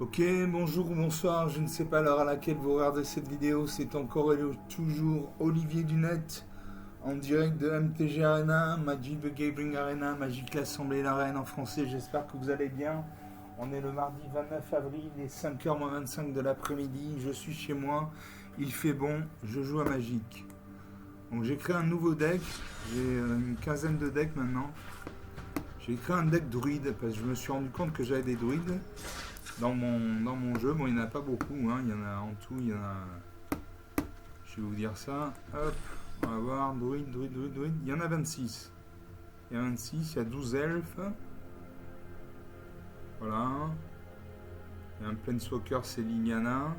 Ok, bonjour ou bonsoir, je ne sais pas l'heure à laquelle vous regardez cette vidéo, c'est encore et toujours Olivier Dunette en direct de MTG Arena, Magic the Gathering Arena, Magic l'Assemblée la Reine en français, j'espère que vous allez bien. On est le mardi 29 avril, il est 5h25 de l'après-midi, je suis chez moi, il fait bon, je joue à Magic. Donc j'ai créé un nouveau deck, j'ai une quinzaine de decks maintenant. J'ai créé un deck druide parce que je me suis rendu compte que j'avais des druides dans mon jeu. Bon, il n'y en a pas beaucoup, hein. Il y en a en tout, il y en a. Je vais vous dire ça. Hop, on va voir. Druide. Il y en a 26. Il y a 26, il y a 12 elfes. Voilà. Il y a un Planeswalker, c'est Liliana.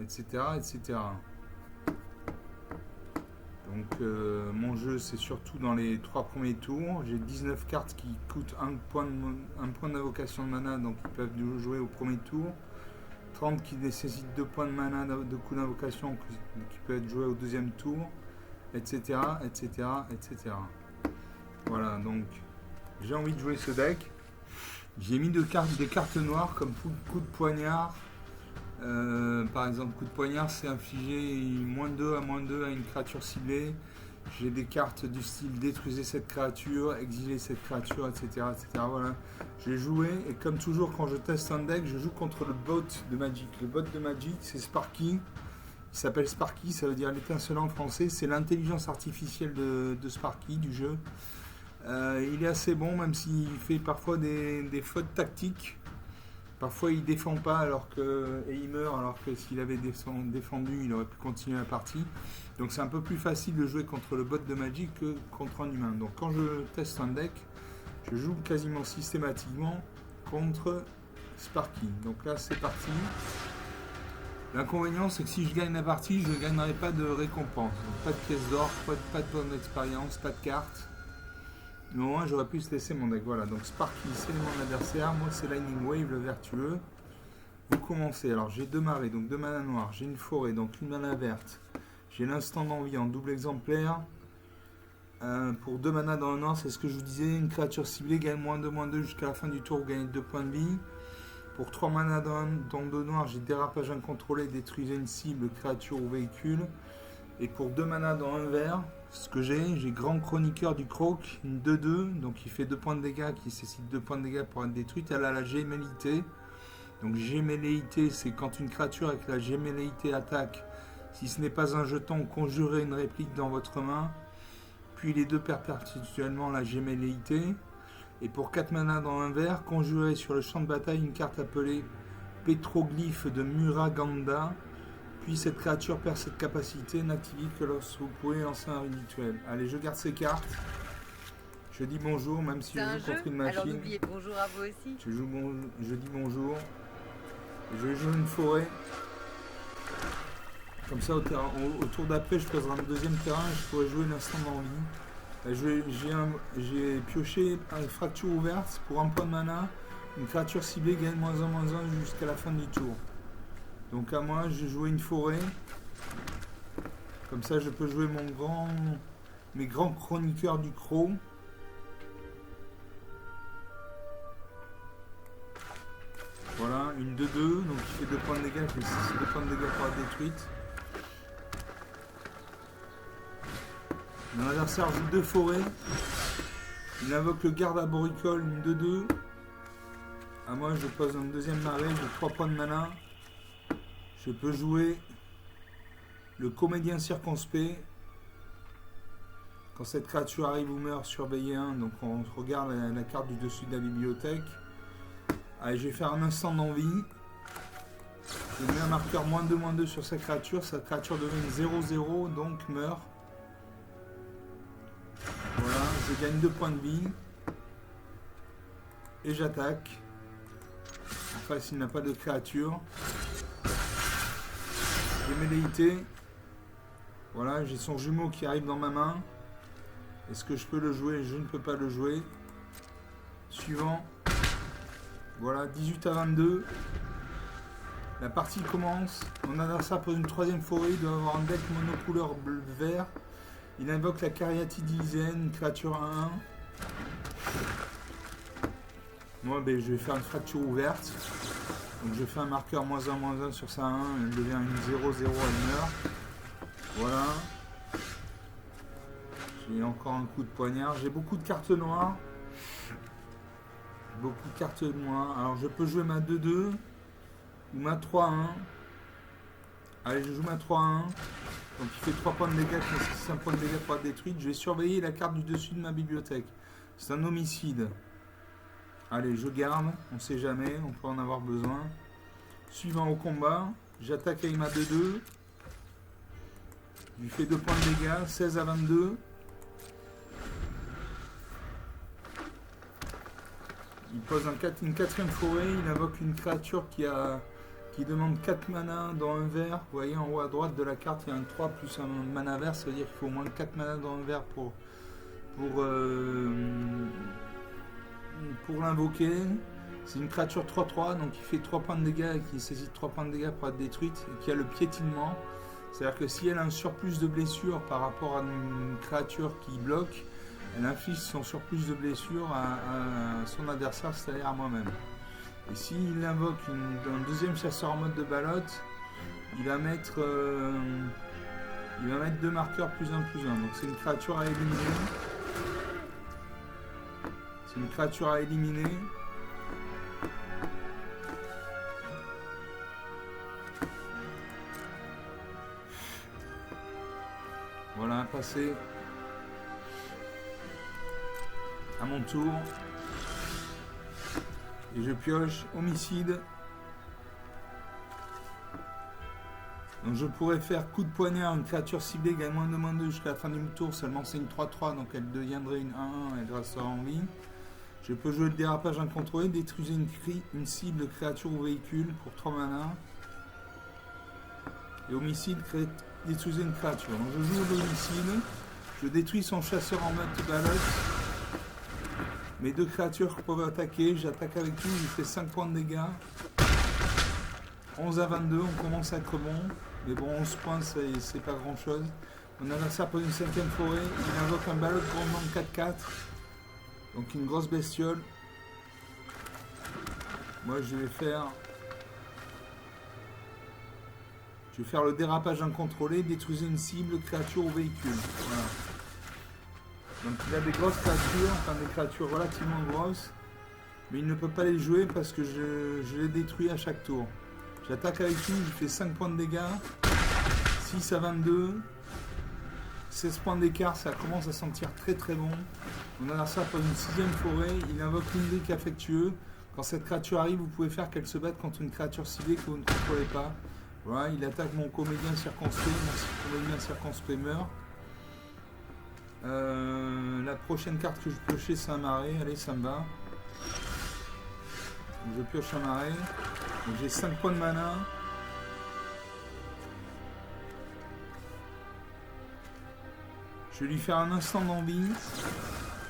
Etc. etc. Donc mon jeu c'est surtout dans les 3 premiers tours. J'ai 19 cartes qui coûtent un point d'invocation de mana, donc ils peuvent jouer au premier tour. 30 qui nécessitent 2 points de mana de coup d'invocation qui peuvent être joués au deuxième tour, etc. etc. etc. Voilà, donc j'ai envie de jouer ce deck. J'ai mis des cartes noires comme coup de poignard. Par exemple, coup de poignard, c'est infliger -2 à -2 à une créature ciblée. J'ai des cartes du style détruisez cette créature, exiler cette créature, etc. etc. Voilà. J'ai joué et comme toujours quand je teste un deck, je joue contre le bot de Magic. Le bot de Magic, c'est Sparky. Il s'appelle Sparky, ça veut dire l'étincelant en français. C'est l'intelligence artificielle de Sparky, du jeu. Il est assez bon, même s'il fait parfois des fautes tactiques. Parfois il défend pas et il meurt alors que s'il avait défendu il aurait pu continuer la partie. Donc c'est un peu plus facile de jouer contre le bot de Magic que contre un humain. Donc quand je teste un deck, je joue quasiment systématiquement contre Sparky. Donc là c'est parti. L'inconvénient c'est que si je gagne la partie, je ne gagnerai pas de récompense. Donc, pas de pièces d'or, pas de points d'expérience, pas de cartes. Mais au moins j'aurais pu se laisser mon deck. Voilà, donc Sparky c'est mon adversaire, moi c'est Lightning Wave le vertueux. Vous commencez, alors j'ai 2 marées, donc 2 mana noirs, j'ai une forêt, donc une mana verte. J'ai l'instant d'envie en double exemplaire. Pour 2 mana dans le nord, c'est ce que je vous disais, une créature ciblée gagne -2/-2 jusqu'à la fin du tour, vous gagnez 2 points de vie. Pour 3 mana dans 2 noirs, j'ai dérapage incontrôlé, détruisez une cible, créature ou véhicule. Et pour 2 mana dans un vert, ce que j'ai Grand Chroniqueur du Croc, une 2/2, donc il fait 2 points de dégâts, qui nécessite 2 points de dégâts pour être détruite. Elle a la gémellité. Donc gémellité, c'est quand une créature avec la gémellité attaque, si ce n'est pas un jeton, conjurez une réplique dans votre main, puis les deux perdent perpétuellement la gémellité. Et pour 4 mana dans un vert, conjurez sur le champ de bataille une carte appelée Pétroglyphe de Muraganda. Puis cette créature perd cette capacité, n'active que lorsque vous pouvez lancer un rituel. Allez, je garde ces cartes. Je dis bonjour, même si je joue contre une machine. Alors n'oubliez bonjour à vous aussi. Je dis bonjour. Je vais jouer une forêt. Comme ça, au tour d'après, je poserai un deuxième terrain et je pourrai jouer l'instant d'envie. J'ai pioché une fracture ouverte pour un point de mana. Une créature ciblée gagne -1/-1 jusqu'à la fin du tour. Donc à moi, j'ai joué une forêt. Comme ça, je peux jouer mes grands chroniqueurs du Croc. Voilà, une 2/2, donc il fait 2 points de dégâts, il fait 2 points de dégâts pour la détruite. Mon adversaire joue 2 forêts. Il invoque le garde arboricole, une 2/2. À moi, je pose un deuxième marée, j'ai 3 points de mana. Je peux jouer le comédien circonspect. Quand cette créature arrive ou meurt, surveillez un. Donc on regarde la carte du dessus de la bibliothèque. Allez, je vais faire un instant d'envie. Je mets un marqueur -2/-2 sur sa créature. Sa créature devient 0/0, donc meurt. Voilà, je gagne 2 points de vie. Et j'attaque. Enfin, s'il n'a pas de créature. Gémellité. Voilà, j'ai son jumeau qui arrive dans ma main. Est-ce que je peux le jouer? Je ne peux pas le jouer. Suivant. Voilà, 18/22. La partie commence. Mon adversaire pose une 3e forêt. Il doit avoir un deck monocouleur bleu vert. Il invoque la Cariatide Elysienne, une créature 1/1. Moi, ben, je vais faire une fracture ouverte. Donc je fais un marqueur -1 sur sa 1, elle devient une 0-0, elle meurt. Voilà. J'ai encore un coup de poignard. J'ai beaucoup de cartes noires. Beaucoup de cartes noires. Alors je peux jouer ma 2-2 ou ma 3-1. Allez, je joue ma 3-1. Donc il fait 3 points de dégâts, mais c'est un point de dégâts pour être détruite. Je vais surveiller la carte du dessus de ma bibliothèque. C'est un homicide. Allez, je garde, on sait jamais, on peut en avoir besoin. Suivant au combat, j'attaque avec ma 2-2. Je lui fais 2 points de dégâts, 16 à 22. Il pose une quatrième forêt, il invoque une créature qui demande 4 mana dans un vert. Vous voyez en haut à droite de la carte, il y a un 3 plus un mana vert, ça veut dire qu'il faut au moins 4 mana dans un vert pour l'invoquer. C'est une créature 3-3, donc il fait 3 points de dégâts et qui saisit 3 points de dégâts pour être détruite et qui a le piétinement. C'est-à-dire que si elle a un surplus de blessures par rapport à une créature qui bloque, elle inflige son surplus de blessures à son adversaire, c'est-à-dire à moi-même. Et s'il invoque un deuxième chasseur en mode de ballotte, il va mettre 2 marqueurs +1/+1. Donc c'est une créature à éliminer. C'est une créature à éliminer. Voilà, passé. À mon tour. Et je pioche homicide. Donc je pourrais faire coup de poignard, une créature ciblée gagne -2/-2 jusqu'à la fin du tour, seulement c'est une 3-3, donc elle deviendrait une 1-1, elle restera en vie. Je peux jouer le dérapage incontrôlé, détruire une cible, créature ou véhicule pour 3 mana. Et homicide, détruire une créature. Donc je joue l'homicide, je détruis son chasseur en mode ballotte. Mes 2 créatures peuvent attaquer, j'attaque avec lui, il fait 5 points de dégâts. 11 à 22, on commence à être bon. Mais bon, 11 points, c'est pas grand chose. Mon adversaire pose une 5ème forêt, il invoque un ballot de grandement 4-4. Donc une grosse bestiole. Moi je vais faire le dérapage incontrôlé, détruire une cible, créature ou véhicule. Voilà. Donc il a des grosses créatures, enfin des créatures relativement grosses. Mais il ne peut pas les jouer parce que je les détruis à chaque tour. J'attaque avec lui, je fais 5 points de dégâts. 6 à 22. 16 points d'écart, ça commence à sentir très très bon. On a ça pour une 6ème forêt, il invoque l'Indric affectueux. Quand cette créature arrive, vous pouvez faire qu'elle se batte contre une créature ciblée que vous ne contrôlez pas. Voilà, il attaque mon comédien circonspect, mon comédien circonspect meurt. La prochaine carte que je peux piocher, c'est un marais. Allez, ça me va. Donc, je pioche un marais. J'ai 5 points de mana. Je vais lui faire un instant d'envie.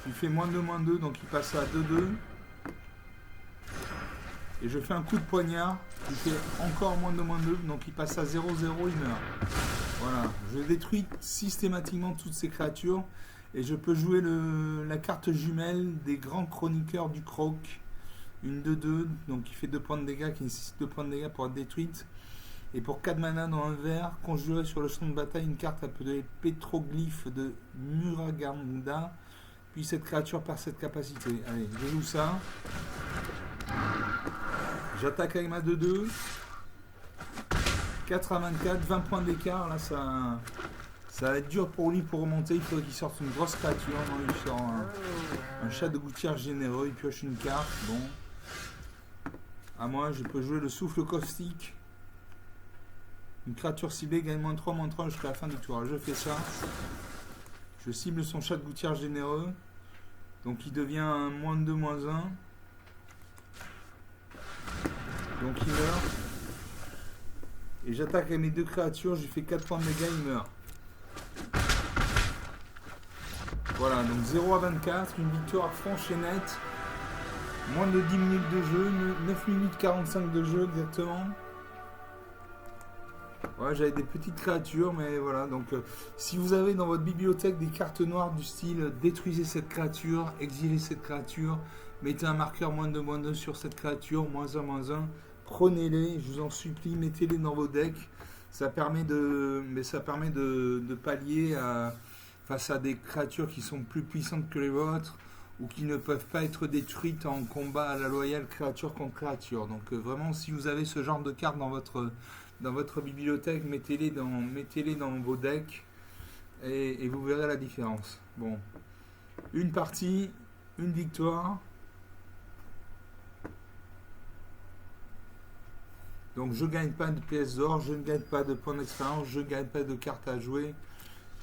Je lui fais -2/-2, donc il passe à 2-2. Et je fais un coup de poignard. Il fait encore -2/-2, donc il passe à 0-0, il meurt. Voilà, je détruis systématiquement toutes ces créatures. Et je peux jouer la carte jumelle des grands chroniqueurs du croc. Une 2-2, donc il fait 2 points de dégâts, qui nécessite 2 points de dégâts pour être détruite. Et pour 4 mana dans un vert, conjurer sur le champ de bataille une carte appelée Pétroglyphe de Muraganda. Puis cette créature perd cette capacité. Allez, je joue ça. J'attaque avec ma 2-2. 4 à 24, 20 points d'écart. Là, ça va être dur pour lui pour remonter. Il faudrait qu'il sorte une grosse créature. Non, il sort un chat de gouttière généreux. Il pioche une carte. Bon. À moi, je peux jouer le souffle caustique. Une créature ciblée gagne -3/-3 jusqu'à la fin du tour. Je fais ça. Je cible son chat de gouttière généreux. Donc il devient un -2/-1. Donc il meurt. Et j'attaque avec mes 2 créatures. Je lui fais 4 points de dégâts. Il meurt. Voilà, donc 0 à 24. Une victoire franche et nette. Moins de 10 minutes de jeu. 9 minutes 45 de jeu exactement. Ouais, j'avais des petites créatures, mais voilà. Donc, si vous avez dans votre bibliothèque des cartes noires du style détruisez cette créature, exilez cette créature, Mettez un marqueur -2 sur cette créature, -1, -1. Prenez-les, je vous en supplie, mettez-les dans vos decks. Ça permet de pallier face à des créatures qui sont plus puissantes que les vôtres ou qui ne peuvent pas être détruites en combat à la loyale créature contre créature. Donc vraiment, si vous avez ce genre de cartes dans votre bibliothèque, mettez-les dans vos decks et vous verrez la différence. Bon, une partie, une victoire. Donc je ne gagne pas de pièces d'or, je ne gagne pas de points d'expérience, je ne gagne pas de cartes à jouer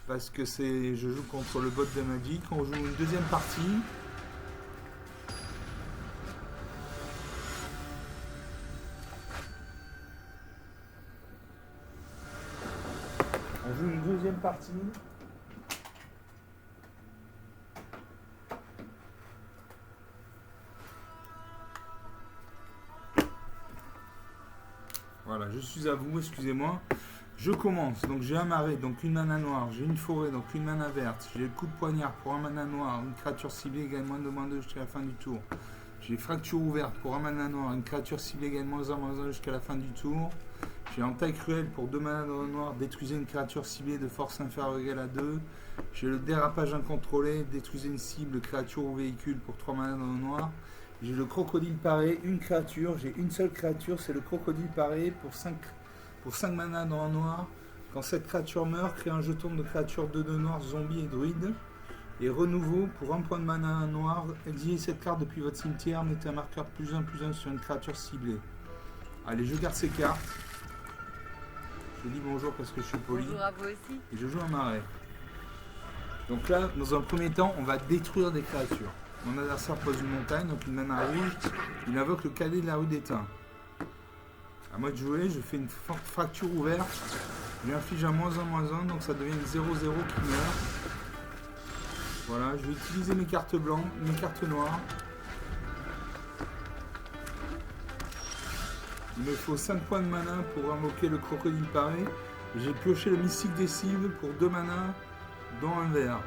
parce que je joue contre le bot de Magic. On joue une deuxième partie. On joue une deuxième partie. Voilà, je suis à vous, excusez-moi. Je commence, donc j'ai un marais, donc une mana noire, j'ai une forêt, donc une mana verte, j'ai le coup de poignard pour un mana noir, une créature ciblée gagne -2 jusqu'à la fin du tour. J'ai fracture ouverte pour un mana noir, une créature ciblée gagne -1 jusqu'à la fin du tour. J'ai entaille cruelle pour 2 mana noir, détruisez une créature ciblée de force inférieure ou égale à 2. J'ai le dérapage incontrôlé, détruisez une cible, créature ou véhicule pour 3 mana noir. J'ai le crocodile paré, une créature, j'ai une seule créature, c'est le crocodile paré pour 5 mana dans un noir. Quand cette créature meurt, créez un jeton de créature 2/2 noir, zombie et druide. Et renouveau, pour 1 point de mana noir, exilez cette carte depuis votre cimetière, mettez un marqueur +1/+1 sur une créature ciblée. Allez, je garde ces cartes. Je dis bonjour parce que je suis poli. Bonjour à vous aussi. Et je joue un marais. Donc là, dans un premier temps, on va détruire des créatures. Mon adversaire pose une montagne, donc une mana rouge. Il invoque le cadet de la rue d'étain. À moi de jouer, je fais une fracture ouverte. Je lui inflige un -1/-1, donc ça devient une 0/0 qui meurt. Voilà, je vais utiliser mes cartes blanches, mes cartes noires. Il me faut 5 points de mana pour invoquer le crocodile paré. J'ai pioché le mystique des cibles pour 2 mana dans un vert.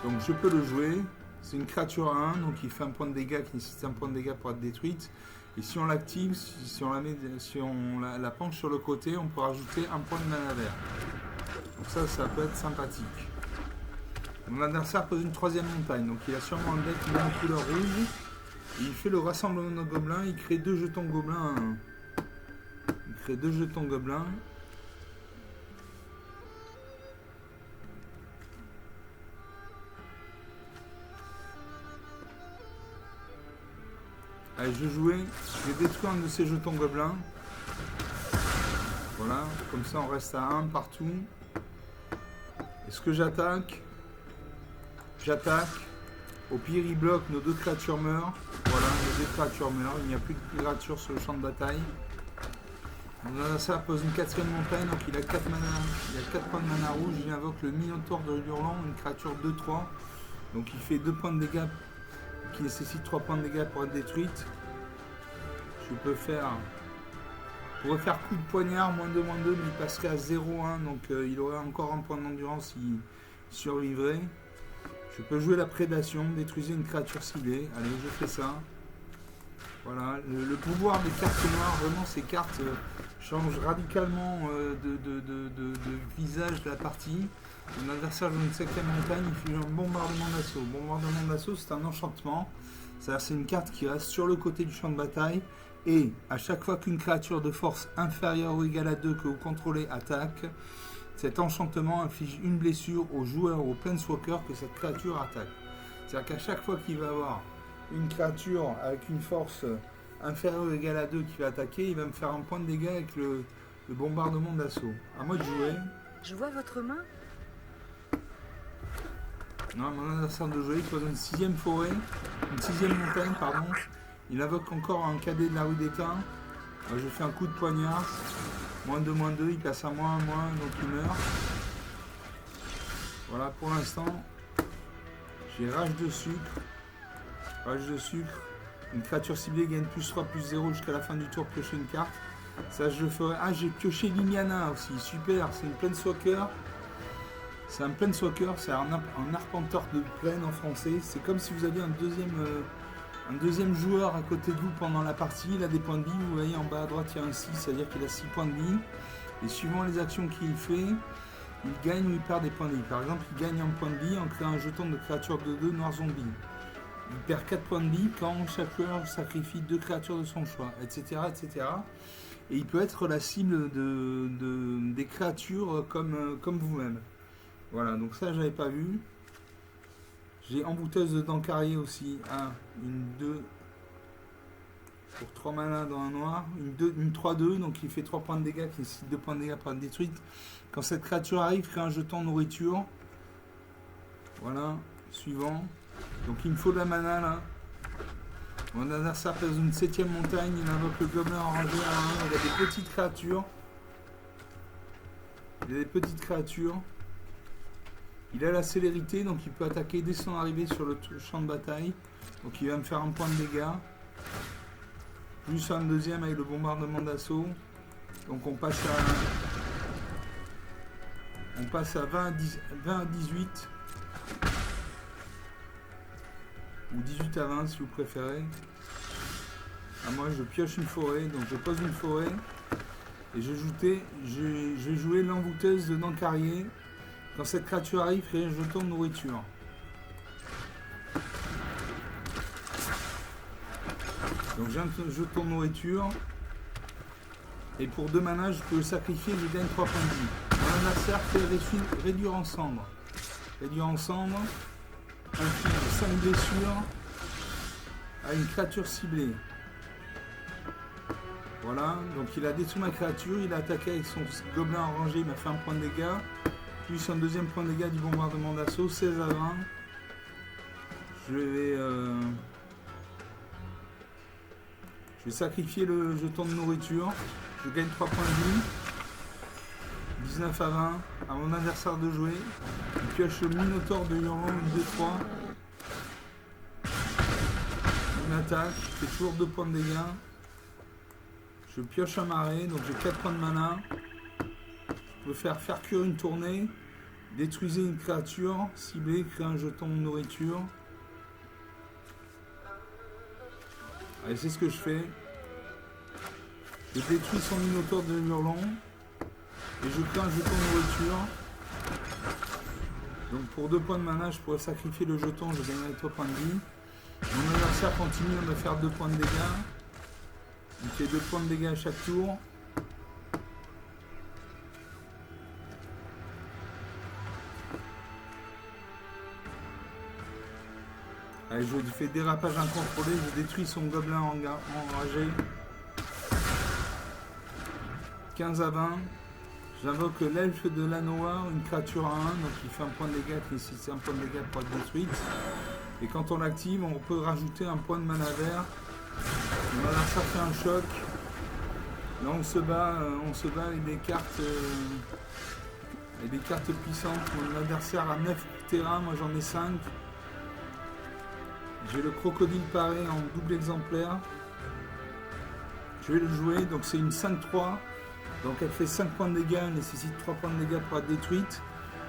Donc je peux le jouer. C'est une créature à 1, donc il fait un point de dégâts qui nécessite un point de dégâts pour être détruite. Et si on l'active, si on la penche sur le côté, on peut rajouter un point de mana vert. Donc ça peut être sympathique. Mon adversaire pose une 3e montagne, donc il a sûrement un deck qui est en couleur rouge. Et il fait le rassemblement de gobelins, il crée 2 jetons gobelins. Il crée 2 jetons gobelins. Allez, je jouais, je vais détruire un de ces jetons gobelins. Voilà, comme ça on reste à 1 partout. Est-ce que j'attaque? J'attaque. Au pire, il bloque, nos 2 créatures meurent. Voilà, nos 2 créatures meurent. Il n'y a plus de créatures sur le champ de bataille. Mon adversaire pose une 4e montagne, donc il a 4 mana. Il a 4 points de mana rouge. Il invoque le Minotaure de Hurlant, une créature 2/3. Donc il fait 2 points de dégâts qui nécessite 3 points de dégâts pour être détruite. Je pourrais faire coup de poignard, -2/-2, mais il passerait à 0/1, donc il aurait encore un point d'endurance, il survivrait. Je peux jouer la prédation, détruisez une créature ciblée. Allez, je fais ça. Voilà, le pouvoir des cartes noires, vraiment ces cartes changent radicalement de visage de la partie. Mon adversaire joue une 5e montagne, il fait un bombardement d'assaut. Bombardement d'assaut, c'est un enchantement. C'est-à-dire c'est une carte qui reste sur le côté du champ de bataille. Et à chaque fois qu'une créature de force inférieure ou égale à 2 que vous contrôlez attaque, cet enchantement inflige une blessure au joueur ou au planeswalker que cette créature attaque. C'est-à-dire qu'à chaque fois qu'il va avoir une créature avec une force inférieure ou égale à 2 qui va attaquer, il va me faire un point de dégâts avec le bombardement d'assaut. À moi de jouer. Je vois votre main. Non, mon adversaire de jouer, il pose une 6e forêt, une 6e montagne, pardon. Il invoque encore un cadet de la rue d'étain. Je fais un coup de poignard. -2/-2, il passe à -1/-1, donc il meurt. Voilà, pour l'instant, j'ai rage de sucre. Rage de sucre. Une créature ciblée gagne +3/+0 jusqu'à la fin du tour, piocher une carte. Ça, je le ferai. Ah, j'ai pioché Liliana aussi. Super, c'est une planeswalker. C'est un planeswalker, c'est un arpenteur de plaine en français. C'est comme si vous aviez un deuxième joueur à côté de vous pendant la partie. Il a des points de vie, vous voyez en bas à droite il y a un 6, c'est-à-dire qu'il a 6 points de vie. Et suivant les actions qu'il fait, il gagne ou il perd des points de vie. Par exemple, il gagne un point de vie en créant un jeton de créature de 2 noir zombie. Il perd 4 points de vie quand chaque joueur sacrifie 2 créatures de son choix, etc. etc. Et il peut être la cible des créatures comme vous-même. Voilà, donc ça j'avais pas vu. J'ai embouteuse de dents carriées aussi. Ah, une 2 pour 3 mana dans un noir. Une 3-2, donc il fait 3 points de dégâts, qui nécessite 2 points de dégâts pour être détruite. Quand cette créature arrive, crée un jeton nourriture. Voilà, suivant. Donc il me faut de la mana là. Mon adversaire pèse une 7ème montagne, il invoque le gobelin en rangée à 1. Il a des petites créatures. Il a la célérité, donc il peut attaquer dès son arrivée sur le champ de bataille. Donc il va me faire un point de dégâts. Plus un deuxième avec le bombardement d'assaut. Donc on passe à 20 à 18. Ou 18 à 20 si vous préférez. Ah, moi je pioche une forêt, donc je pose une forêt. Et je vais jouer l'envoûteuse de dents carriées. Quand cette créature arrive, créer un jeton de nourriture. Donc j'ai un jeton de nourriture. Et pour 2 mana, je peux le sacrifier, je gagne 3 points de vie. Mon adversaire fait réduire en cendres. Réduire en cendres. Inflige 5 blessures à une créature ciblée. Voilà, donc il a détruit ma créature, il a attaqué avec son gobelin en rangée, il m'a fait un point de dégâts. Plus un deuxième point de dégâts du bombardement d'assaut, 16 à 20. Je vais sacrifier le jeton de nourriture. Je gagne 3 points de vie. 19 à 20. À mon adversaire de jouer. Il pioche le Minotaure de Hurlant, une 2-3. Une attaque. Je fais toujours 2 points de dégâts. Je pioche un marais, donc j'ai 4 points de mana. Je peux faire cuire une tournée. Détruisez une créature. Cibler, créer un jeton de nourriture. Allez, c'est ce que je fais. Je détruis son Minotaure de Hurlant. Et je crée un jeton de nourriture. Donc pour 2 points de mana, je pourrais sacrifier le jeton, je gagnerai 3 points de vie. Mon adversaire continue à me faire 2 points de dégâts. Il fait 2 points de dégâts à chaque tour. Allez, je fais dérapage incontrôlé, je détruis son gobelin enragé. 15 à 20. J'invoque l'elfe de la noire, une créature à 1, donc il fait un point de dégâts qui nécessite un point de dégâts pour être détruite. Et quand on l'active, on peut rajouter un point de mana vert. On va ça fait un choc. Là on se bat avec des cartes puissantes. Mon adversaire a 9 terrains, moi j'en ai 5. J'ai le crocodile paré en double exemplaire. Je vais le jouer, donc c'est une 5-3. Donc elle fait 5 points de dégâts, elle nécessite 3 points de dégâts pour être détruite.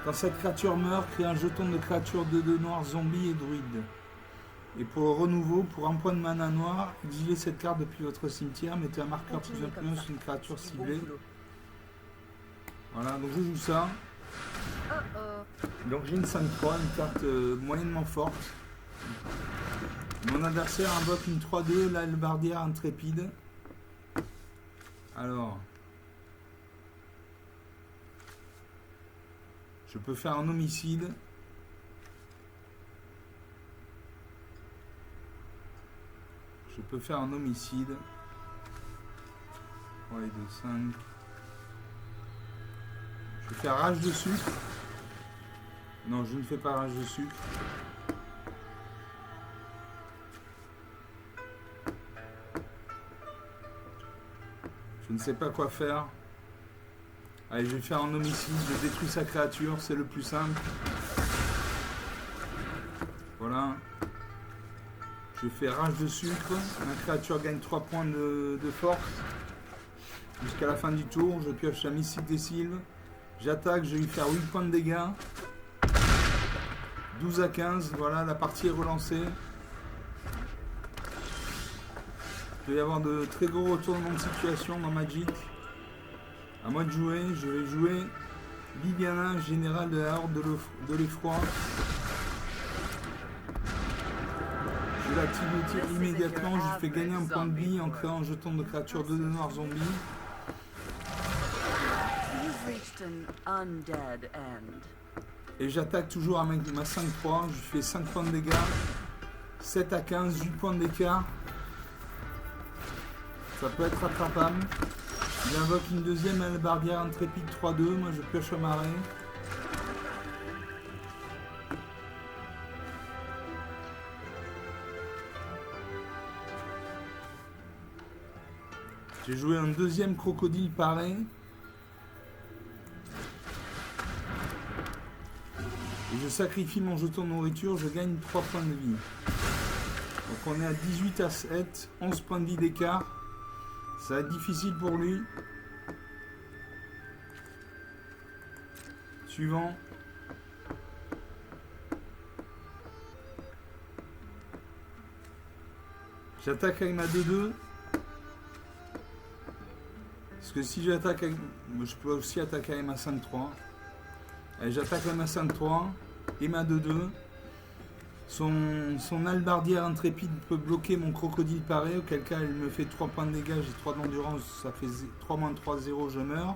Quand cette créature meurt, crée un jeton de créature de 2 noirs, zombie et druide. Et pour le renouveau, pour un point de mana noir, exilez cette carte depuis votre cimetière, mettez un marqueur plus un plus sur une créature ciblée. Voilà, donc je joue ça. Donc j'ai une 5-3, une carte moyennement forte. Mon adversaire invoque une 3-2, la hallebardière intrépide. Alors, je peux faire un homicide. Je peux faire un homicide. 3 et 2, 5. Je vais faire rage de sucre. Non, je ne fais pas rage de sucre. Je ne sais pas quoi faire. Allez, je vais faire un homicide. Je détruis sa créature. C'est le plus simple. Voilà. Je fais rage de sucre. Ma créature gagne 3 points de force. Jusqu'à la fin du tour. Je pioche la mystique des sylves. J'attaque. Je vais lui faire 8 points de dégâts. 12 à 15, voilà, la partie est relancée. Il peut y avoir de très gros retournements de situation dans Magic. À moi de jouer, je vais jouer Liliana, général de la horde de l'effroi. Je l'active immédiatement, je fais gagner un point de vie en créant un jeton de créature 2 noirs zombies. Et j'attaque toujours avec ma 5-3, je fais 5 points de dégâts. 7 à 15, 8 points d'écart. Ça peut être rattrapable. Il invoque une deuxième hallebardière intrépide 3-2. Moi je pioche au marais. J'ai joué un deuxième crocodile paré. Et je sacrifie mon jeton de nourriture, je gagne 3 points de vie. Donc on est à 18 à 7, 11 points de vie d'écart. Ça va être difficile pour lui. Suivant. J'attaque avec ma 2-2. Parce que si j'attaque avec... Je peux aussi attaquer avec ma 5-3. Allez, j'attaque avec ma 5-3 et ma 2-2. Son hallebardière intrépide peut bloquer mon crocodile paré, auquel cas elle me fait 3 points de dégâts, j'ai 3 d'endurance, ça fait 3-3-0, je meurs.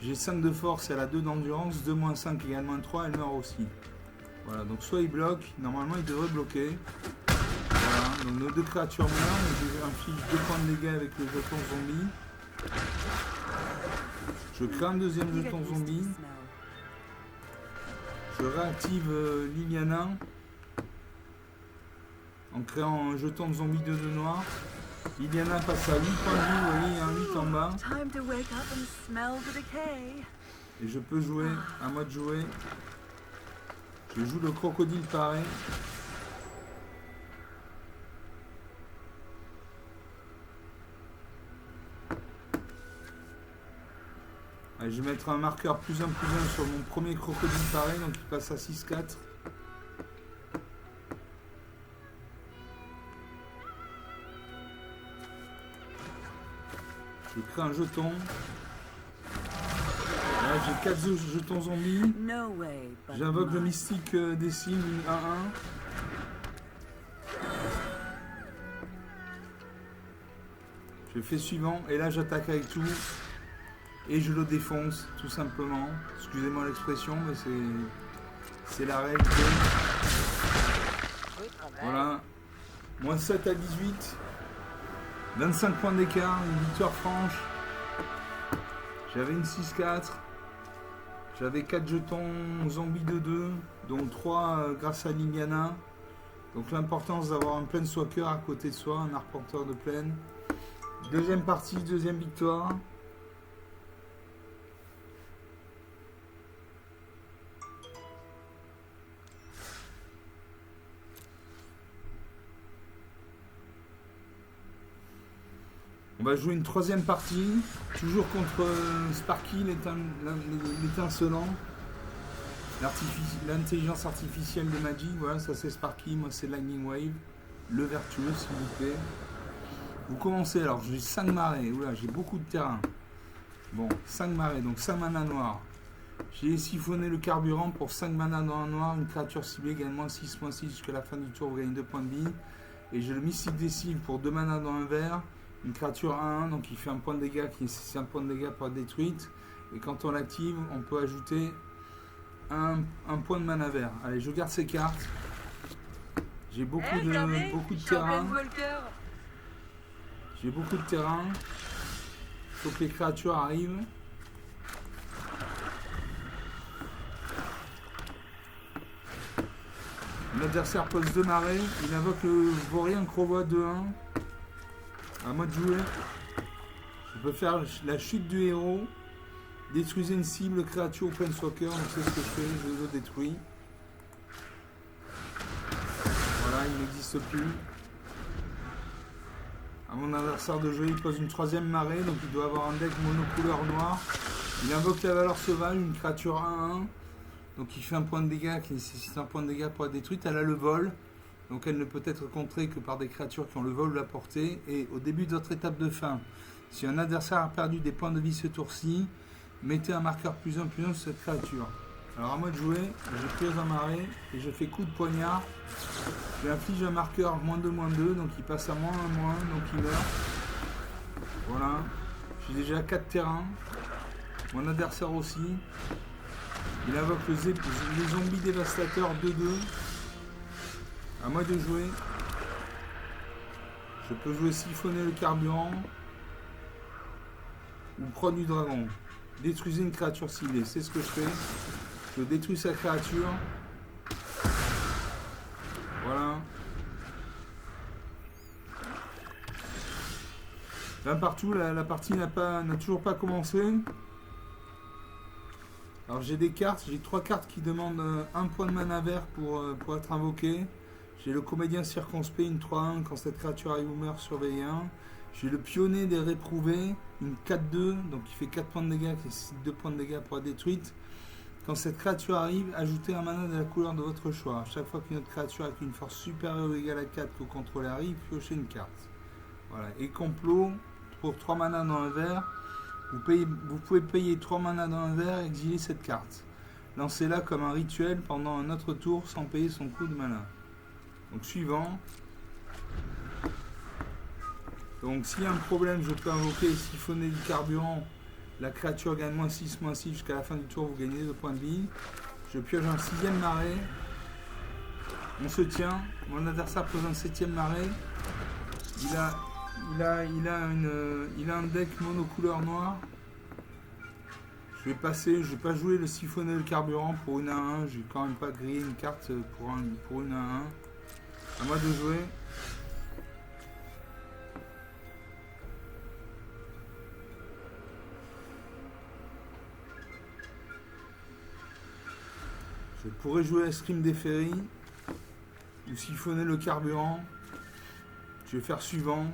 J'ai 5 de force, elle a 2 d'endurance, 2-5 égale -3, elle meurt aussi. Voilà, donc soit il bloque, normalement il devrait bloquer. Voilà, donc nos 2 créatures meurent, je inflige 2 points de dégâts avec le jeton zombie. Je crée un deuxième jeton zombie. Je réactive Liliana. En créant un jeton de zombie de 2 noirs. Liliana passe à 8 points de vie, vous voyez, il y a un 8 en bas. Et je peux jouer, à moi de jouer. Je joue le crocodile paré. Allez, je vais mettre un marqueur +1/+1 sur mon premier crocodile paré, donc il passe à 6-4. Je crée un jeton. Là, j'ai 4 jetons zombies. J'invoque le mystique des cibles, 1-1. Je fais suivant, et là j'attaque avec tout. Et je le défonce, tout simplement. Excusez-moi l'expression, mais c'est la règle. Voilà. Moins 7 à 18. 25 points d'écart, une victoire franche. J'avais une 6-4. J'avais 4 jetons zombies de 2, dont 3 grâce à Liliana. Donc l'importance d'avoir un planeswalker à côté de soi, un arpenteur de plaine. Deuxième partie, deuxième victoire. On va jouer une troisième partie, toujours contre Sparky, l'étincelant, l'intelligence artificielle de Magic. Voilà, ça c'est Sparky, moi c'est Lightning Wave, le vertueux s'il vous plaît. Vous commencez, alors j'ai 5 marées, oula, j'ai beaucoup de terrain. Bon, 5 marées, donc 5 mana noirs. J'ai siphonné le carburant pour 5 mana dans un noir, une créature ciblée également 6/6 jusqu'à la fin du tour, vous gagnez 2 points de vie. Et j'ai le mystique des cibles pour 2 mana dans un vert. Une créature 1-1, donc il fait un point de dégâts qui est un point de dégâts par détruite. Et quand on l'active, on peut ajouter un point de mana vert. Allez, je garde ces cartes. J'ai beaucoup de terrain. J'ai beaucoup de terrain. Il faut que les créatures arrivent. L'adversaire pose 2 marées. Il invoque le vaurien Crovois 2-1. À moi de jouer. Je peux faire la chute du héros. Détruisez une cible, créature ou planeswalker. Donc c'est ce que je fais, je le détruis. Voilà, il n'existe plus. À mon adversaire de jouer, il pose une 3ème marée. Donc il doit avoir un deck monocouleur noir. Il invoque la valeur sauvage, une créature 1-1. Donc il fait un point de dégâts qui nécessite un point de dégâts pour être détruite. Elle a le vol. Donc elle ne peut être contrée que par des créatures qui ont le vol ou la portée. Et au début de votre étape de fin, si un adversaire a perdu des points de vie ce tour-ci, mettez un marqueur +1/+1 sur cette créature. Alors à moi de jouer, je pioche un marais et je fais coup de poignard. Je lui inflige un marqueur -2/-2, donc il passe à -1/-1, donc il meurt. Voilà. J'ai déjà 4 terrains. Mon adversaire aussi. Il invoque les zombies dévastateurs 2/2. À moi de jouer. Je peux jouer siphonner le carburant ou proie du dragon. Détruisez une créature ciblée, c'est ce que je fais. Je détruis sa créature. Voilà. Là partout, la partie n'a toujours pas commencé. Alors j'ai des cartes, j'ai 3 cartes qui demandent un point de mana vert pour être invoqué. J'ai le comédien circonspect, une 3/1, quand cette créature arrive ou meurt, surveillez 1. J'ai le pionnier des réprouvés, une 4/2, donc il fait 4 points de dégâts, qui nécessite 2 points de dégâts pour être détruite. Quand cette créature arrive, ajoutez un mana de la couleur de votre choix. Chaque fois qu'une autre créature avec une force supérieure ou égale à 4 que vous contrôlez arrive, piochez une carte. Voilà. Et complot, pour 3 mana dans un vert, vous pouvez payer 3 mana dans un vert et exiler cette carte. Lancez-la comme un rituel pendant un autre tour sans payer son coût de mana. Donc suivant. Donc s'il y a un problème, je peux invoquer siphonner du carburant. La créature gagne -6/-6 jusqu'à la fin du tour, vous gagnez 2 points de vie. Je pioche un 6e marais. On se tient. Mon adversaire pose un 7e marais. Il a un deck monocouleur noir. Je vais pas jouer le siphonner le carburant pour une 1/1. Je vais quand même pas griller une carte pour une 1/1. À moi de jouer. Je pourrais jouer à Escrime des Ferries ou siphonner le carburant. Je vais faire suivant.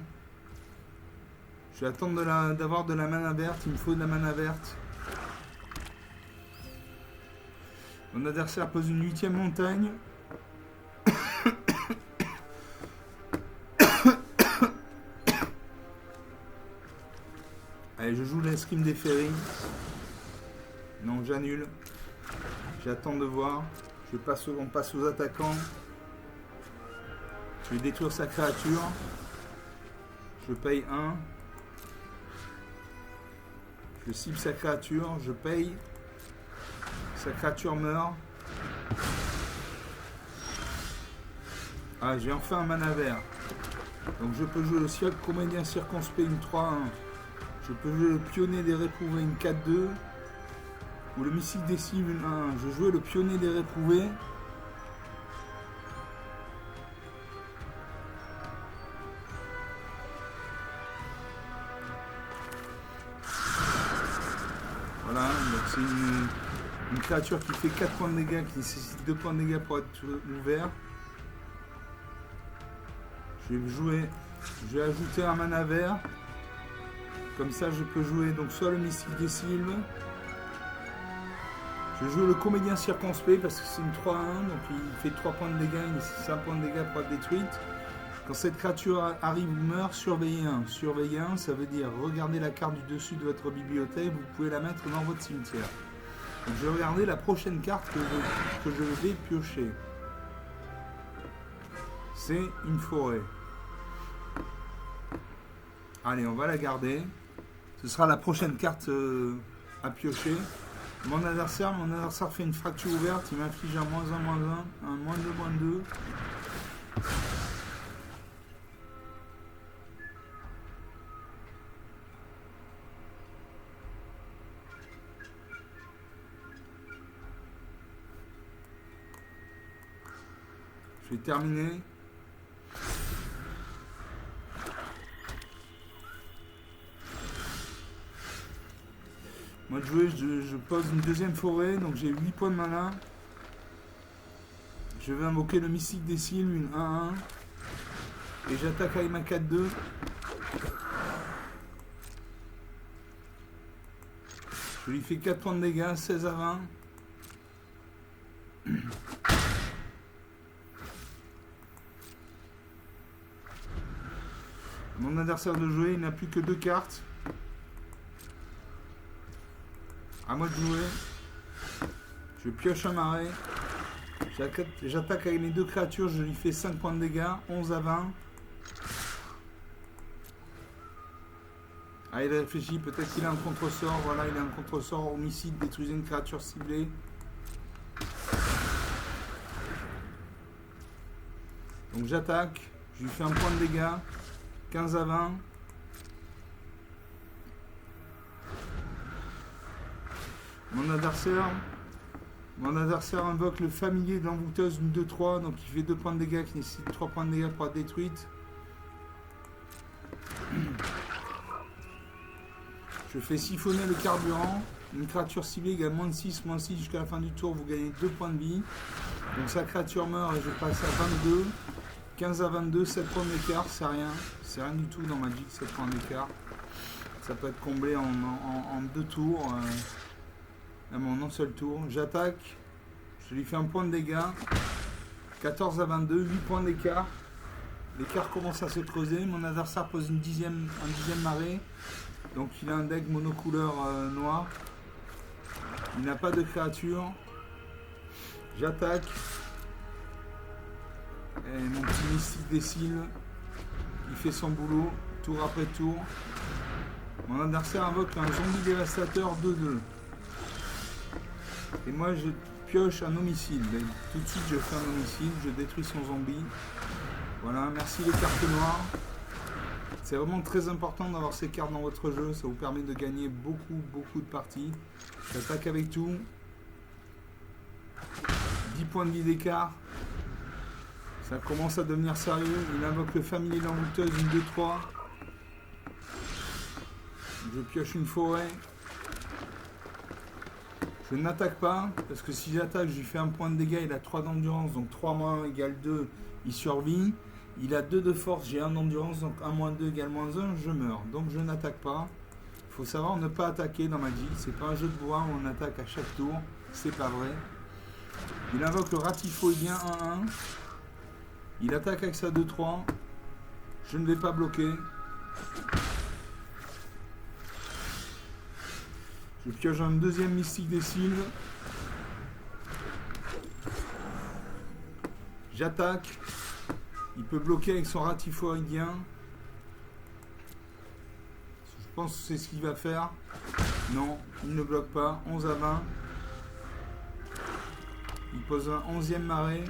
Je vais attendre d'avoir de la mana verte. Il me faut de la mana verte. Mon adversaire pose une 8e montagne. Allez, je joue l'Escrime des Ferries. Non, j'annule. J'attends de voir. On passe aux attaquants. Je vais détruire sa créature. Je paye 1. Je cible sa créature. Je paye. Sa créature meurt. Ah, j'ai enfin un mana vert. Donc je peux jouer le comédien circonspect, une 3/1. Je peux jouer le pionnier des réprouvés, une 4/2. Ou le mystique des cibles, une 1/1. Je jouais le pionnier des réprouvés. Voilà, donc c'est une créature qui fait 4 points de dégâts, qui nécessite 2 points de dégâts pour être ouvert. Je vais ajouter un mana vert. Comme ça, je peux jouer donc soit le mystique des cibles. Je joue le comédien circonspect parce que c'est une 3/1, donc il fait 3 points de dégâts, il nécessite 1 point de dégâts pour être détruite. Quand cette créature arrive ou meurt, surveillez 1. Surveillez 1, ça veut dire regardez la carte du dessus de votre bibliothèque, vous pouvez la mettre dans votre cimetière. Donc je vais regarder la prochaine carte que je vais piocher. C'est une forêt. Allez, on va la garder. Ce sera la prochaine carte à piocher. Mon adversaire fait une fracture ouverte, il m'inflige un -1/-1, un -2/-2. Je vais terminer. Moi de jouer, je pose une deuxième forêt, donc j'ai 8 points de mana. Je vais invoquer le mystique des cibles, une 1/1. Et j'attaque avec ma 4/2. Je lui fais 4 points de dégâts, 16/20. Mon adversaire de jouer, il n'a plus que 2 cartes. À moi de jouer. Je pioche un marais. J'attaque avec mes 2 créatures, je lui fais 5 points de dégâts, 11 à 20. Ah, il réfléchit, peut-être qu'il a un contre-sort. Voilà, il a un contre-sort homicide, détruisez une créature ciblée. Donc j'attaque, je lui fais un point de dégâts, 15 à 20. Mon adversaire invoque le familier de l'envoûteuse, une 2-3, donc il fait 2 points de dégâts qui nécessite 3 points de dégâts pour être détruite. Je fais siphonner le carburant. Une créature ciblée égale -6, -6 jusqu'à la fin du tour, vous gagnez 2 points de vie. Donc sa créature meurt et je passe à 22. 15 à 22, 7 points d'écart, c'est rien. C'est rien du tout dans Magic, 7 points d'écart. Ça peut être comblé en 2 tours. Même en un seul tour. J'attaque. Je lui fais un point de dégâts. 14 à 22, 8 points d'écart. L'écart commence à se creuser. Mon adversaire pose un dixième marée. Donc il a un deck monocouleur noir. Il n'a pas de créature. J'attaque. Et mon petit mystique des cils. Il fait son boulot. Tour après tour. Mon adversaire invoque un zombie dévastateur 2-2. Et moi je pioche un homicide. Tout de suite je fais un homicide. Je détruis son zombie. Voilà, merci les cartes noires. C'est vraiment très important d'avoir ces cartes dans votre jeu. Ça vous permet de gagner beaucoup de parties. J'attaque avec tout. 10 points de vie d'écart. Ça commence à devenir sérieux. Il invoque le familier l'envoûteuse, une 2-3. Je pioche une forêt. Je n'attaque pas, parce que si j'attaque, je lui fais un point de dégâts. Il a 3 d'endurance, donc 3 moins 1 égale 2. Il survit. Il a 2 de force, j'ai 1 d'endurance, donc 1 moins 2 égale moins 1, je meurs. Donc je n'attaque pas. Il faut savoir ne pas attaquer dans Magic. C'est pas un jeu de bois où on attaque à chaque tour. C'est pas vrai. Il invoque le ratifoïdien 1-1. Il attaque avec sa 2-3. Je ne vais pas bloquer. Je pioche un deuxième mystique des cils. J'attaque. Il peut bloquer avec son ratifoïdien. Je pense que c'est ce qu'il va faire. Non, il ne bloque pas. 11 à 20. Il pose un 11e marais.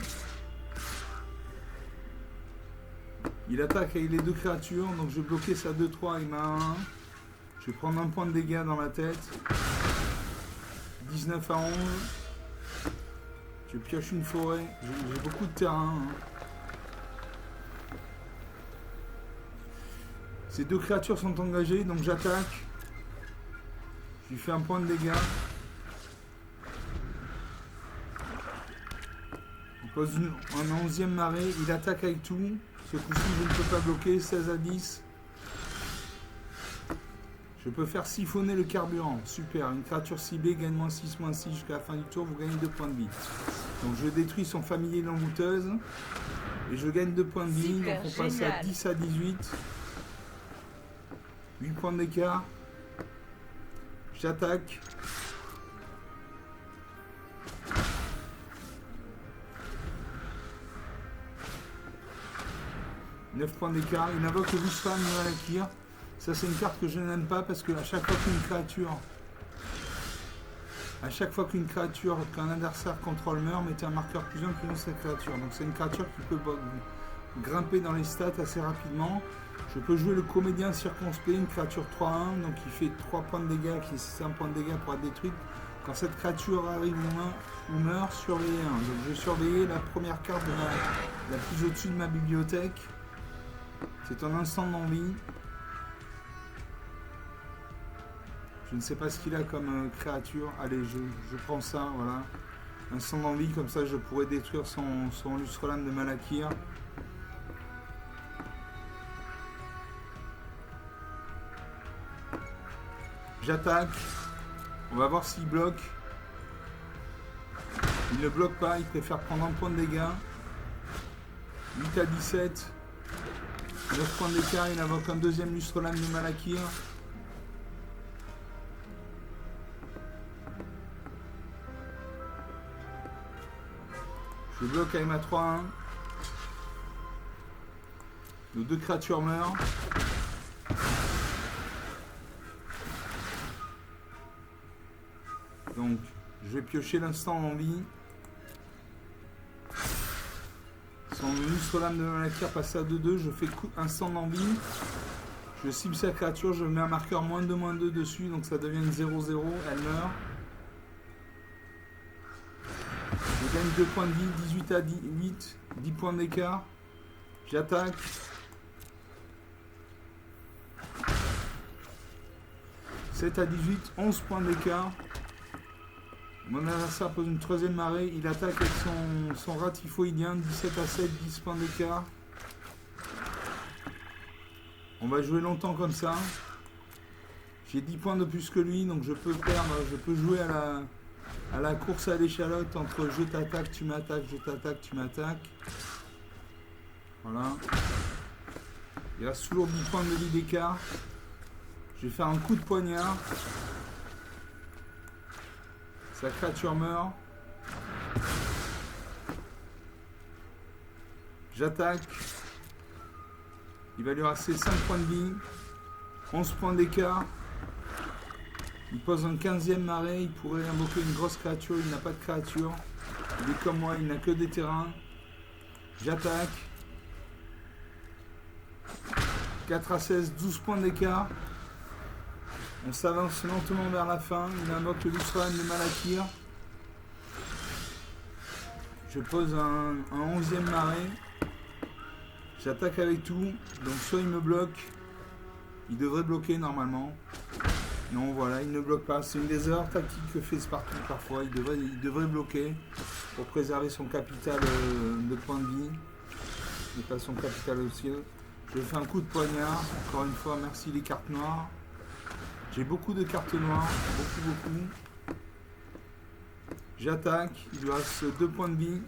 Il attaque avec les 2 créatures. Donc je vais bloquer sa 2-3 avec ma 1-1. Je vais prendre un point de dégâts dans la tête. 19 à 11. Je pioche une forêt. J'ai beaucoup de terrain. Ces 2 créatures sont engagées, donc j'attaque. Je lui fais un point de dégâts. Il pose un 11e marais. Il attaque avec tout. Ce coup-ci, je ne peux pas bloquer. 16 à 10. Je peux faire siphonner le carburant. Super. Une créature ciblée gagne -6, -6 jusqu'à la fin du tour. Vous gagnez 2 points de vie. Donc je détruis son familier l'envoûteuse. Et je gagne 2 points de vie. Super, donc on passe à 10 à 18. 8 points d'écart. J'attaque. « 9 points d'écart. Il invoque le Wishpan de Malakir. Ça, c'est une carte que je n'aime pas parce que à chaque fois qu'une créature qu'un adversaire contrôle meurt, mettez un marqueur +1 plus dans cette créature. Donc c'est une créature qui peut grimper dans les stats assez rapidement. Je peux jouer le comédien circonspect, une créature 3-1, donc il fait 3 points de dégâts, qui c'est un point de dégâts pour être détruite. Quand cette créature arrive ou meurt, surveillez 1. Donc je vais surveiller la première carte la plus au-dessus de ma bibliothèque. C'est un instant d'envie. Je ne sais pas ce qu'il a comme créature. Allez, je prends ça, voilà. Instant d'envie, comme ça je pourrais détruire son Lustrelame de Malakir. J'attaque. On va voir s'il bloque. Il ne bloque pas, il préfère prendre un point de dégâts. 8 à 17. 9 points d'écart, il invoque un deuxième lustre lame de Malakir. Je bloque avec ma 3-1. Nos deux créatures meurent. Donc, je vais piocher l'instant d'envie. Son lustre lame de Malakir passe à 2-2. Je fais instant d'envie. Je cible sa créature. Je mets un marqueur -2/-2 dessus. Donc ça devient une 0-0. Elle meurt. Je gagne 2 points de vie. 18 à 8. 10 points d'écart. J'attaque. « 7 à 18, 11 points d'écart. Mon adversaire pose une troisième marée. Il attaque avec son rat typhoïdien. 17 à 7, 10 points d'écart. On va jouer longtemps comme ça. J'ai 10 points de plus que lui, donc je peux perdre. Je peux jouer à la course à l'échalote entre je t'attaque, tu m'attaques, je t'attaque, tu m'attaques. Voilà. Il reste toujours 10 points de vie d'écart. Je vais faire un coup de poignard. Sa créature meurt. J'attaque. Il va lui rester 5 points de vie. 11 points d'écart. Il pose un 15e marée. Il pourrait invoquer une grosse créature. Il n'a pas de créature. Il est comme moi. Il n'a que des terrains. J'attaque. 4 à 16. 12 points d'écart. On s'avance lentement vers la fin. Il invoque le lustre lame de Malakir. Je pose un 11e marée. J'attaque avec tout. Donc soit il me bloque. Il devrait bloquer normalement. Non, voilà, il ne bloque pas. C'est une des erreurs tactiques que fait Sparky parfois. Il devrait bloquer pour préserver son capital de points de vie. Et pas son capital aussi. Je fais un coup de poignard. Encore une fois, merci les cartes noires. J'ai beaucoup de cartes noires, beaucoup. J'attaque, il lui reste 2 points de vie.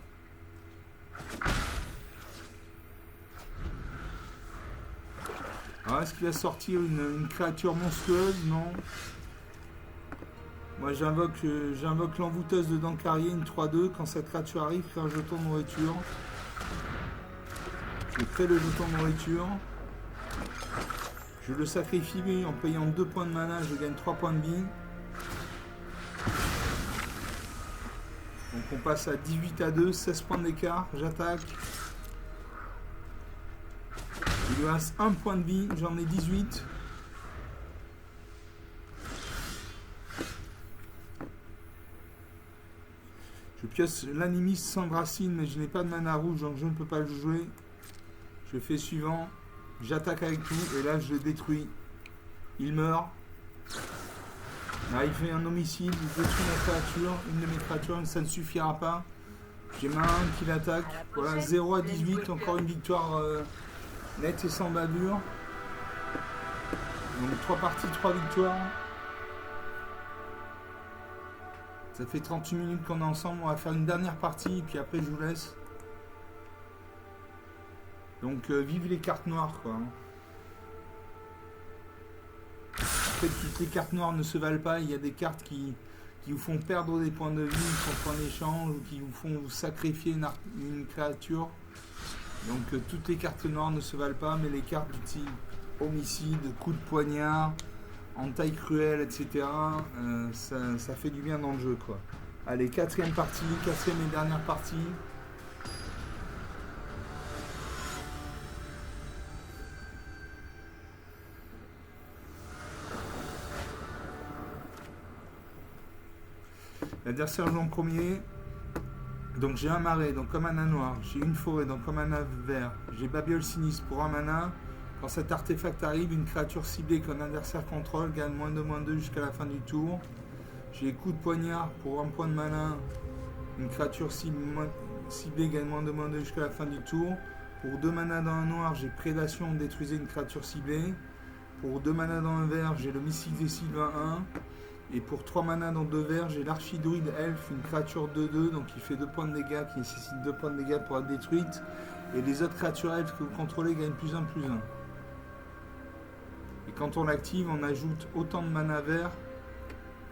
Alors est-ce qu'il va sortir une créature monstrueuse? Non. Moi j'invoque l'envoûteuse de Dankarié, une 3-2. Quand cette créature arrive, crée un jeton de nourriture. Je crée le jeton de nourriture. Je le sacrifie en payant 2 points de mana, je gagne 3 points de vie. Donc on passe à 18 à 2, 16 points d'écart, j'attaque. Il lui reste 1 point de vie, j'en ai 18. Je pioche l'animiste sans racine, mais je n'ai pas de mana rouge, donc je ne peux pas le jouer. Je fais suivant. J'attaque avec tout et là je le détruis. Il meurt. Là il fait un homicide, il détruit ma créature, une de mes créatures, mais ça ne suffira pas. J'ai ma 1 qui l'attaque. Voilà, 0 à 18, encore une victoire nette et sans bavure. Donc 3 parties, 3 victoires. Ça fait 38 minutes qu'on est ensemble, on va faire une dernière partie et puis après je vous laisse. Donc vive les cartes noires quoi. En fait toutes les cartes noires ne se valent pas, il y a des cartes qui vous font perdre des points de vie contre un échange ou qui vous font vous sacrifier une créature. Donc toutes les cartes noires ne se valent pas, mais les cartes du type homicide, coup de poignard, entaille cruelle, etc. Ça fait du bien dans le jeu quoi. Allez, quatrième et dernière partie. L'adversaire joue en premier. Donc j'ai un marais, donc comme mana noir. J'ai une forêt, donc comme mana vert. J'ai Babiole sinistre pour un mana. Quand cet artefact arrive, une créature ciblée qu'un adversaire contrôle gagne -2/-2 jusqu'à la fin du tour. J'ai coup de poignard pour un point de mana. Une créature ciblée gagne -2/-2 jusqu'à la fin du tour. Pour 2 mana dans un noir, j'ai prédation, détruisez une créature ciblée. Pour 2 mana dans un vert, j'ai le mystique des Sylvains 1. Et pour 3 mana dans 2 verts, j'ai l'archidruide elfe, une créature 2-2, donc il fait 2 points de dégâts, qui nécessite 2 points de dégâts pour être détruite. Et les autres créatures elfes que vous contrôlez gagnent +1/+1. Et quand on l'active, on ajoute autant de mana vert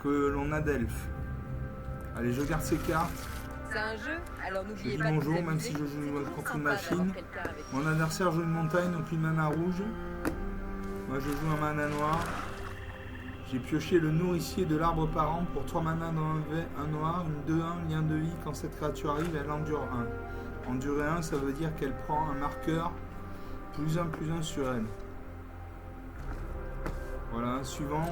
que l'on a d'elfes. Allez, je garde ces cartes. C'est un jeu, alors Je n'oubliez dis pas de bonjour, vous même amuser. si je joue C'est toujours contre une sympa machine. d'avoir quelqu'un avec Mon adversaire joue une montagne, donc une mana rouge. Moi, je joue un mana noir. J'ai pioché le nourricier de l'arbre parent pour 3 mana dans un noir, une 2-1, lien de vie. Quand cette créature arrive, elle endure 1. Endurer 1, ça veut dire qu'elle prend un marqueur +1/+1 sur elle. Voilà, suivant.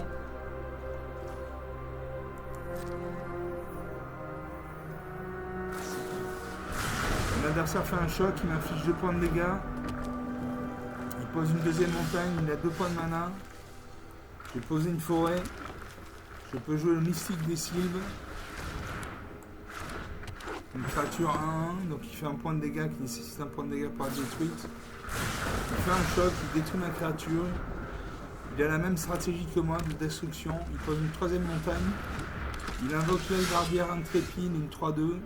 Mon adversaire fait un choc, il m'inflige 2 points de dégâts. Il pose une deuxième montagne, il a 2 points de mana. J'ai posé une forêt. Je peux jouer le mystique des sylves. Une créature 1-1, donc il fait un point de dégâts qui nécessite un point de dégâts pour être détruite. Il fait un choc, il détruit ma créature. Il a la même stratégie que moi de destruction. Il pose une troisième montagne. Il invoque l'œil barbière intrépide, une 3-2.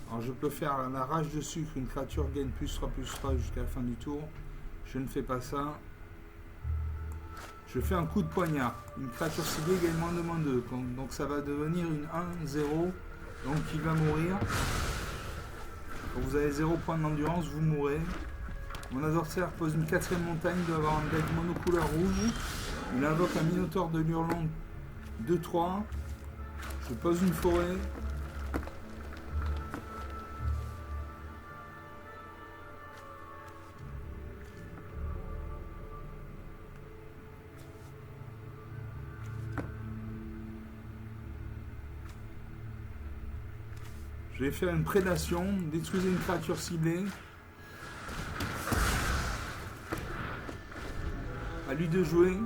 Alors je peux faire la rage de sucre, une créature gagne +3/+3 jusqu'à la fin du tour. Je ne fais pas ça. Je fais un coup de poignard. Une créature ciblée gagne -2/-2. Donc ça va devenir une 1-0. Donc il va mourir. Quand vous avez 0 point d'endurance, vous mourrez. Mon adversaire pose une quatrième montagne, il doit avoir un deck monocouleur rouge. Il invoque un Minotaure de l'Hurlant 2-3. Je pose une forêt. Je vais faire une prédation, détruisez une créature ciblée. À lui de jouer.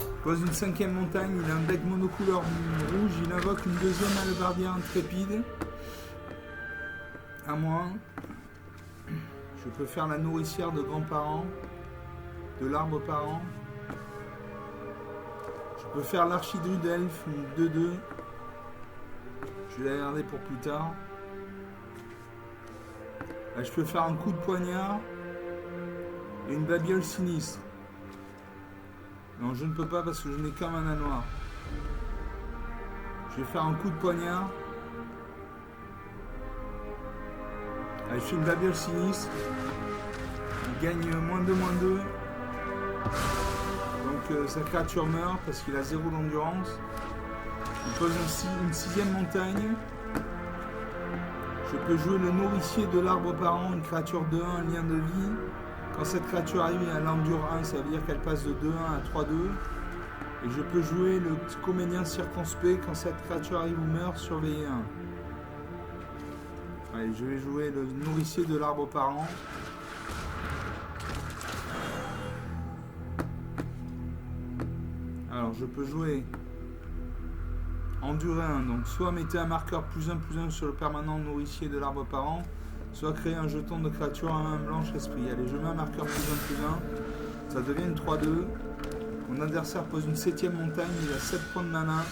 Il pose une cinquième montagne, il a un deck monocouleur rouge, il invoque une deuxième hallebardière intrépide. À moi. Je peux faire la nourricière de grands-parents, de l'arbre parent. Je peux faire l'archidruide elfe, une 2-2. Je vais la garder pour plus tard. Là, je peux faire un coup de poignard et une babiole sinistre. Non, je ne peux pas parce que je n'ai qu'un mana noir. Je vais faire un coup de poignard. Allez, je fais une babiole sinistre. Il gagne -2/-2. Donc sa créature meurt parce qu'il a 0 d'endurance. Il pose une sixième montagne. Je peux jouer le nourricier de l'arbre parent, une créature 2-1, un lien de vie. Quand cette créature arrive, elle endure 1, ça veut dire qu'elle passe de 2-1 à 3-2. Et je peux jouer le comédien circonspect. Quand cette créature arrive ou meurt, surveiller 1. Allez, je vais jouer le nourricier de l'arbre parent. Alors, je peux jouer endurer 1, donc soit mettez un marqueur +1/+1 sur le permanent nourricier de l'arbre parent, soit créer un jeton de créature à main blanche esprit. Allez, je mets un marqueur +1/+1, ça devient une 3-2. Mon adversaire pose une septième montagne, il a 7 points de mana,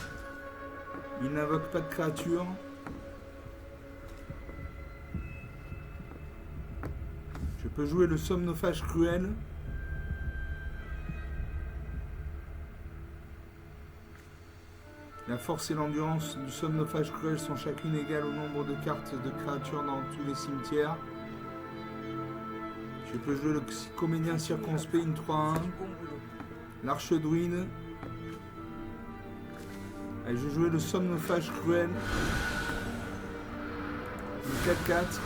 il n'invoque pas de créature. Je peux jouer le somnophage cruel. La force et l'endurance du somnophage cruel sont chacune égales au nombre de cartes de créatures dans tous les cimetières. Je peux jouer le comédien circonspect, une 3-1. L'archedruide. Allez, je vais jouer le somnophage cruel. Une 4-4.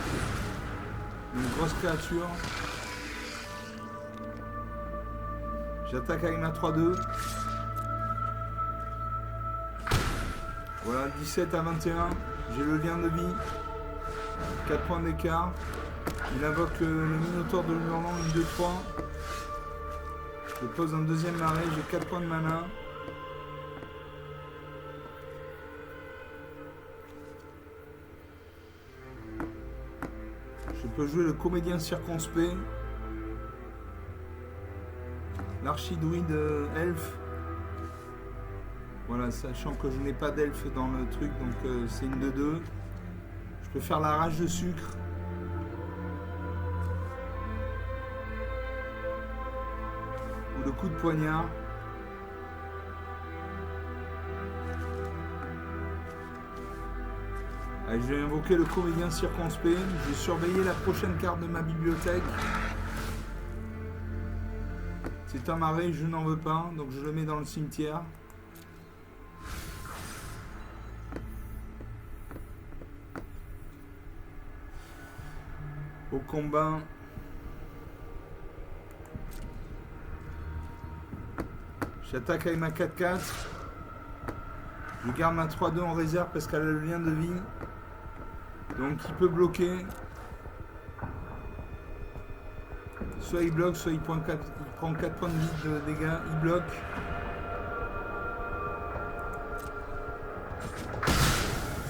Une grosse créature. J'attaque avec ma 3-2. Voilà, 17 à 21, j'ai le lien de vie, 4 points d'écart. Il invoque le Minotaure de l'Hurlant, une 2-3. Je pose un deuxième arrêt, j'ai 4 points de mana. Je peux jouer le comédien circonspect, l'archidruide elfe. Voilà, sachant que je n'ai pas d'elfe dans le truc, donc c'est une de 2. Je peux faire la rage de sucre. Ou le coup de poignard. Allez, je vais invoquer le comédien circonspect. Je vais surveiller la prochaine carte de ma bibliothèque. C'est un marais, je n'en veux pas, donc je le mets dans le cimetière. Au combat. J'attaque avec ma 4-4. Je garde ma 3-2 en réserve parce qu'elle a le lien de vie. Donc il peut bloquer. Soit il bloque, soit il prend 4 points de vie de dégâts. Il bloque.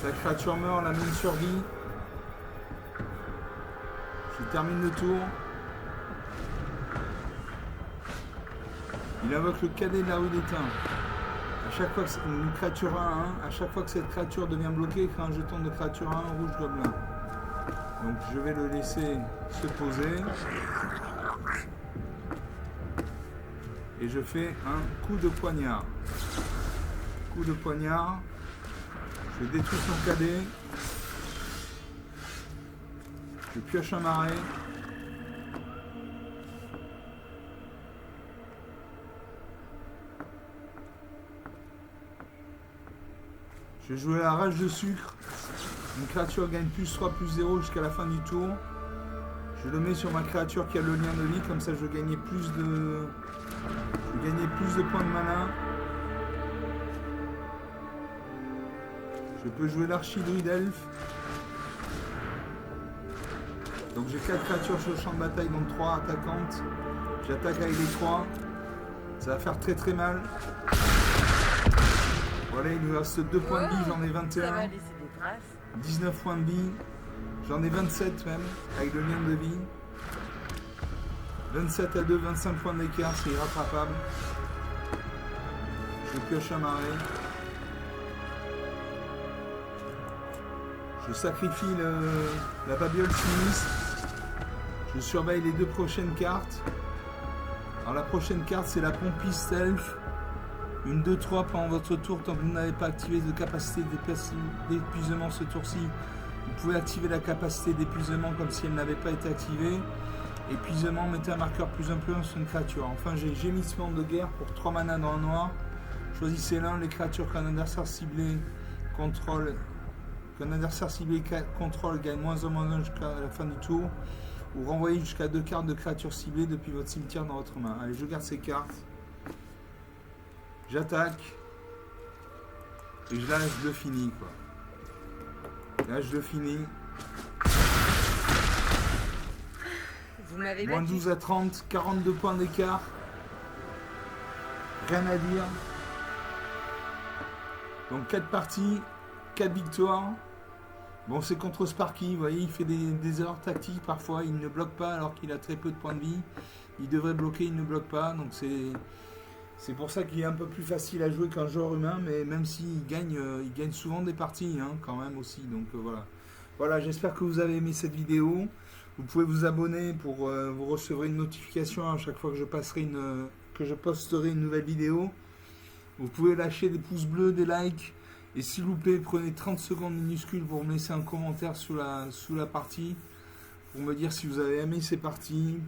Sa créature meurt, la mine survit. Je termine le tour. Il invoque le cadet de la rue d'étain. À chaque fois que une créature a 1, à chaque fois que cette créature devient bloquée, il crée un jeton de créature 1 rouge gobelin. Donc je vais le laisser se poser. Et je fais un coup de poignard. Coup de poignard. Je détruis son cadet. Je pioche un marais. Je joue la rage de sucre. Une créature gagne plus 3 plus 0 jusqu'à la fin du tour. Je le mets sur ma créature qui a le lien de vie, comme ça je gagnais plus de points de mana. Je peux jouer l'archidruide elfe. Donc j'ai 4 créatures sur le champ de bataille, donc 3 attaquantes. J'attaque avec les 3. Ça va faire très très mal. Voilà, il nous reste 2 points de vie, j'en ai 21. Ça va laisser des traces. 19 points de vie. J'en ai 27 même, avec le lien de vie. 27 à 2, 25 points d'écart, c'est irrattrapable. Je pioche un marais. Je sacrifie la babiole sinistre. Je surveille les 2 prochaines cartes. Alors la prochaine carte, c'est la pompiste elfe. Une 2-3 pendant votre tour, tant que vous n'avez pas activé de capacité d'épuisement ce tour-ci. Vous pouvez activer la capacité d'épuisement comme si elle n'avait pas été activée. Épuisement, mettez un marqueur plus influent sur une créature. Enfin, j'ai gémissement de guerre pour 3 mana dans le noir. Choisissez l'un, les créatures qu'un adversaire ciblé contrôle. Qu'un adversaire ciblé contrôle gagne moins 1/-1 jusqu'à la fin du tour. Ou renvoyez jusqu'à 2 cartes de créatures ciblées depuis votre cimetière dans votre main. Allez, je garde ces cartes. J'attaque. Et là, je le finis, quoi. Là, je le finis. Vous m'avez Moins 12 à 30, 42 points d'écart. Rien à dire. Donc 4 parties, 4 victoires. Bon, c'est contre Sparky, vous voyez, il fait des erreurs tactiques parfois. Il ne bloque pas alors qu'il a très peu de points de vie. Il devrait bloquer, il ne bloque pas. Donc c'est pour ça qu'il est un peu plus facile à jouer qu'un joueur humain. Mais même s'il gagne, il gagne souvent des parties, hein, quand même aussi. Donc voilà. Voilà, j'espère que vous avez aimé cette vidéo. Vous pouvez vous abonner pour vous recevrez une notification à chaque fois que je posterai une nouvelle vidéo. Vous pouvez lâcher des pouces bleus, des likes. Et s'il vous plaît, prenez 30 secondes minuscules pour me laisser un commentaire sous la partie. Pour me dire si vous avez aimé ces parties.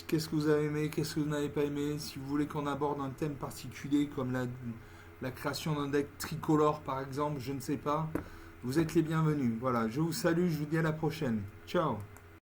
Qu'est-ce que vous avez aimé, qu'est-ce que vous n'avez pas aimé. Si vous voulez qu'on aborde un thème particulier comme la création d'un deck tricolore par exemple, je ne sais pas. Vous êtes les bienvenus. Voilà, je vous salue, je vous dis à la prochaine. Ciao.